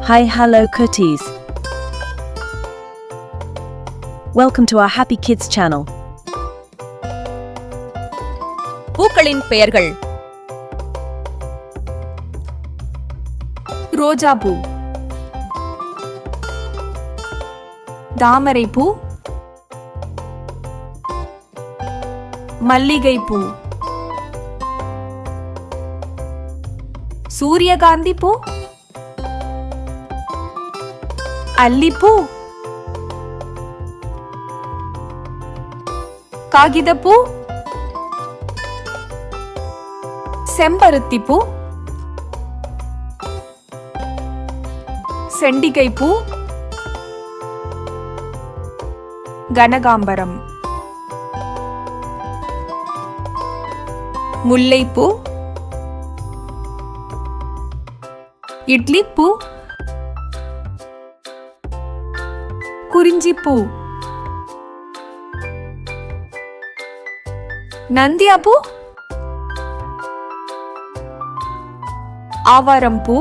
Hi, hello cuties. Welcome to our Happy Kids channel. பூக்களின் பெயர்கள். ரோஜா பூ, தாமரை பூ, மல்லிகை பூ, சூரியகாந்தி பூ, அல்லிப்பூ, காகிதப்பூ, செம்பருத்தி பூ, செண்டிகை பூ, கனகாம்பரம், முல்லைப்பூ, இட்லிப்பூ, குறிஞ்சிப்பூ, நந்தியாப்பூ, ஆவாரம்பூ,